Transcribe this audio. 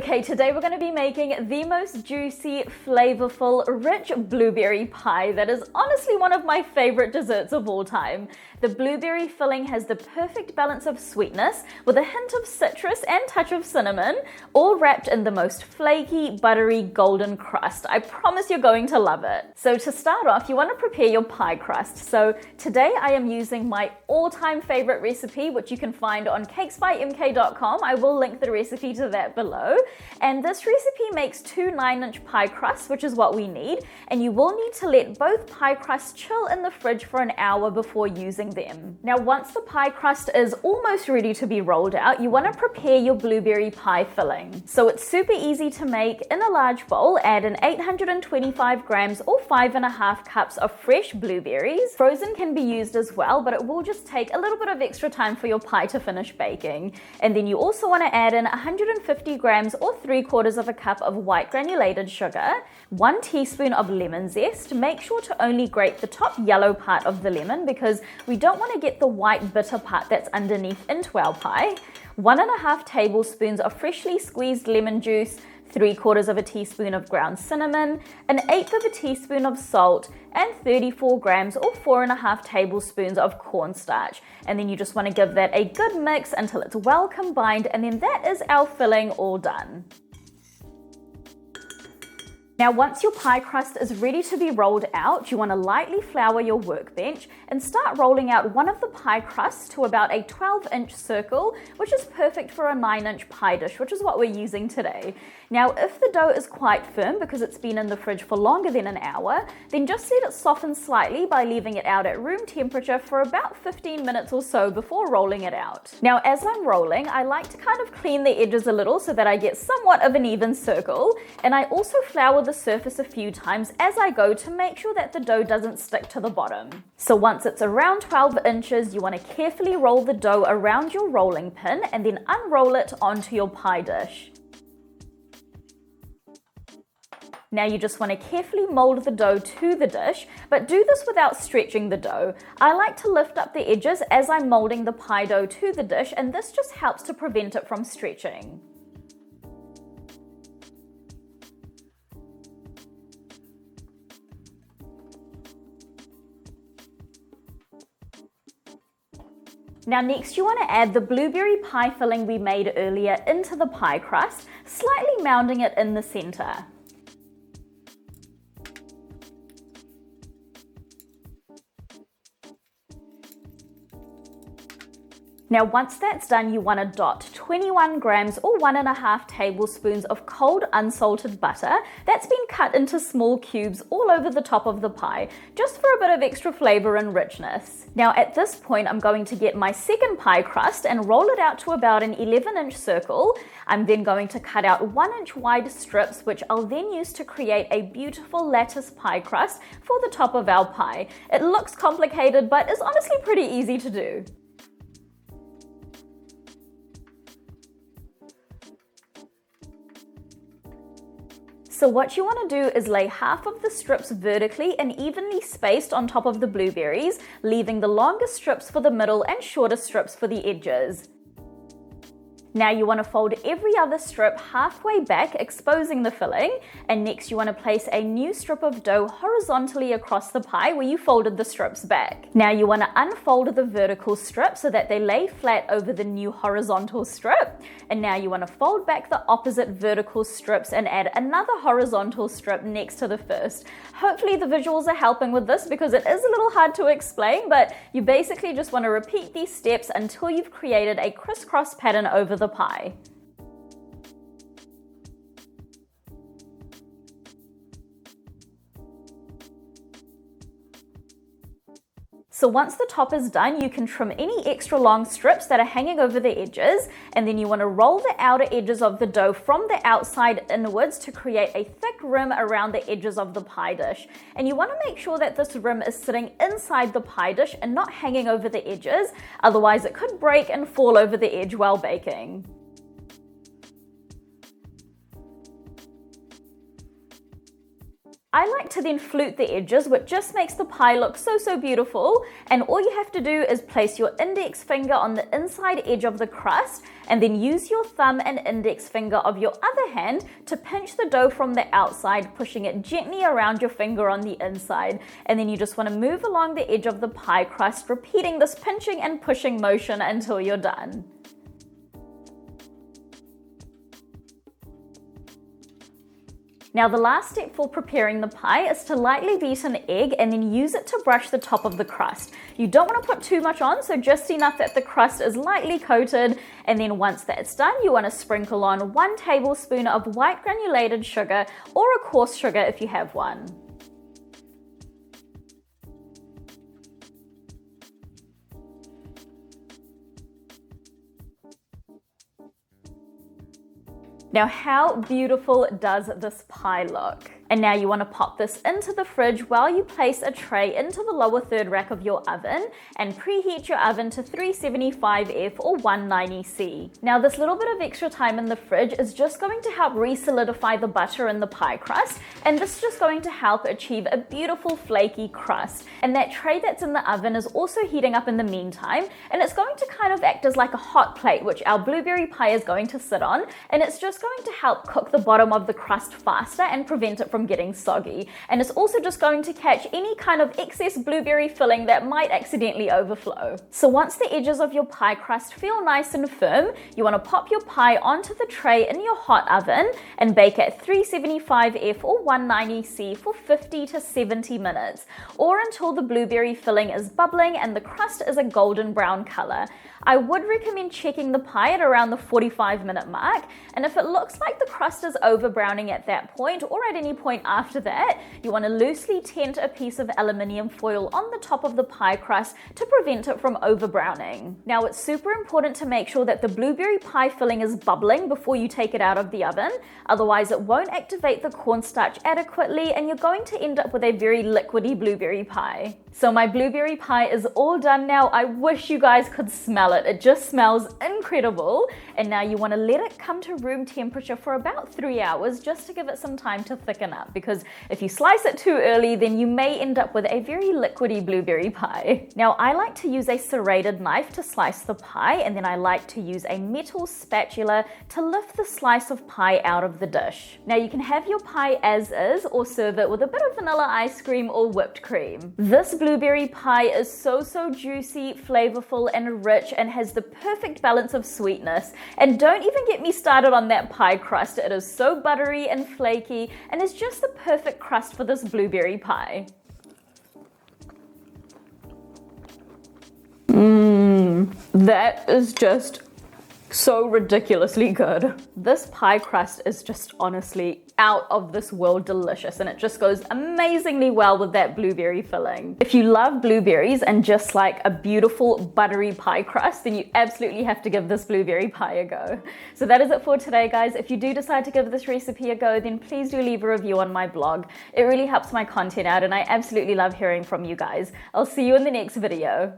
Okay, today we're going to be making the most juicy, flavorful, rich blueberry pie that is honestly one of my favorite desserts of all time. The blueberry filling has the perfect balance of sweetness with a hint of citrus and touch of cinnamon, all wrapped in the most flaky, buttery, golden crust. I promise you're going to love it. So to start off, you want to prepare your pie crust. So today I am using my all-time favorite recipe, which you can find on cakesbymk.com. I will link the recipe to that below. And this recipe makes 2 9-inch pie crusts, which is what we need. And you will need to let both pie crusts chill in the fridge for an hour before using them. Now, once the pie crust is almost ready to be rolled out, you want to prepare your blueberry pie filling. So it's super easy to make. In a large bowl, add in 825 grams or 5.5 cups of fresh blueberries. Frozen can be used as well, but it will just take a little bit of extra time for your pie to finish baking. And then you also want to add in 150 grams or 3/4 of a cup of white granulated sugar, 1 teaspoon of lemon zest. Make sure to only grate the top yellow part of the lemon because we don't want to get the white bitter part that's underneath into our pie. 1.5 tablespoons of freshly squeezed lemon juice, 3/4 of a teaspoon of ground cinnamon, 1/8 of a teaspoon of salt, and 34 grams or 4.5 tablespoons of cornstarch. And then you just want to give that a good mix until it's well combined, and then that is our filling all done. Now, once your pie crust is ready to be rolled out, you want to lightly flour your workbench and start rolling out one of the pie crusts to about a 12-inch circle, which is perfect for a 9-inch pie dish, which is what we're using today. Now, if the dough is quite firm because it's been in the fridge for longer than an hour, then just let it soften slightly by leaving it out at room temperature for about 15 minutes or so before rolling it out. Now, as I'm rolling, I like to kind of clean the edges a little so that I get somewhat of an even circle, and I also flour the surface a few times as I go to make sure that the dough doesn't stick to the bottom. So once it's around 12 inches, you want to carefully roll the dough around your rolling pin and then unroll it onto your pie dish. Now you just want to carefully mold the dough to the dish, but do this without stretching the dough. I like to lift up the edges as I'm molding the pie dough to the dish, and this just helps to prevent it from stretching. Now next you want to add the blueberry pie filling we made earlier into the pie crust, slightly mounding it in the center. Now once that's done, you want to dot 21 grams or 1.5 tablespoons of cold unsalted butter that's been cut into small cubes all over the top of the pie, just for a bit of extra flavor and richness. Now at this point, I'm going to get my second pie crust and roll it out to about an 11-inch circle. I'm then going to cut out 1-inch wide strips, which I'll then use to create a beautiful lattice pie crust for the top of our pie. It looks complicated, but is honestly pretty easy to do. So what you want to do is lay half of the strips vertically and evenly spaced on top of the blueberries, leaving the longer strips for the middle and shorter strips for the edges. Now you want to fold every other strip halfway back, exposing the filling, and next you want to place a new strip of dough horizontally across the pie where you folded the strips back. Now you want to unfold the vertical strip so that they lay flat over the new horizontal strip, and now you want to fold back the opposite vertical strips and add another horizontal strip next to the first. Hopefully the visuals are helping with this because it is a little hard to explain, but you basically just want to repeat these steps until you've created a crisscross pattern over the pie. So once the top is done, you can trim any extra long strips that are hanging over the edges, and then you want to roll the outer edges of the dough from the outside inwards to create a thick rim around the edges of the pie dish. And you want to make sure that this rim is sitting inside the pie dish and not hanging over the edges, otherwise it could break and fall over the edge while baking. I like to then flute the edges, which just makes the pie look so beautiful. And all you have to do is place your index finger on the inside edge of the crust and then use your thumb and index finger of your other hand to pinch the dough from the outside, pushing it gently around your finger on the inside. And then you just want to move along the edge of the pie crust, repeating this pinching and pushing motion until you're done. Now the last step for preparing the pie is to lightly beat an egg and then use it to brush the top of the crust. You don't want to put too much on, so just enough that the crust is lightly coated, and then once that's done, you want to sprinkle on 1 tablespoon of white granulated sugar or a coarse sugar if you have one. Now, how beautiful does this pie look? And now you want to pop this into the fridge while you place a tray into the lower third rack of your oven and preheat your oven to 375F or 190C. Now this little bit of extra time in the fridge is just going to help re-solidify the butter in the pie crust, and this is just going to help achieve a beautiful flaky crust. And that tray that's in the oven is also heating up in the meantime, and it's going to kind of act as like a hot plate which our blueberry pie is going to sit on, and it's just going to help cook the bottom of the crust faster and prevent it from getting soggy. And it's also just going to catch any kind of excess blueberry filling that might accidentally overflow. So once the edges of your pie crust feel nice and firm, you want to pop your pie onto the tray in your hot oven and bake at 375F or 190C for 50 to 70 minutes, or until the blueberry filling is bubbling and the crust is a golden brown color. I would recommend checking the pie at around the 45-minute mark, and if it looks like the crust is over browning at that point or at any point after that, you want to loosely tent a piece of aluminium foil on the top of the pie crust to prevent it from over browning. Now it's super important to make sure that the blueberry pie filling is bubbling before you take it out of the oven, otherwise it won't activate the cornstarch adequately and you're going to end up with a very liquidy blueberry pie. So my blueberry pie is all done now. I wish you guys could smell it. It just smells incredible. And now you want to let it come to room temperature for about 3 hours just to give it some time to thicken up, because if you slice it too early, then you may end up with a very liquidy blueberry pie. Now I like to use a serrated knife to slice the pie, and then I like to use a metal spatula to lift the slice of pie out of the dish. Now you can have your pie as is or serve it with a bit of vanilla ice cream or whipped cream. This blueberry pie is so juicy, flavorful and rich, and has the perfect balance of sweetness. And don't even get me started on that pie crust. It is so buttery and flaky and is just the perfect crust for this blueberry pie. That is just so ridiculously good. This pie crust is just honestly out of this world delicious, and it just goes amazingly well with that blueberry filling. If you love blueberries and just like a beautiful buttery pie crust, then you absolutely have to give this blueberry pie a go. So that is it for today, guys. If you do decide to give this recipe a go, then please do leave a review on my blog. It really helps my content out and I absolutely love hearing from you guys. I'll see you in the next video.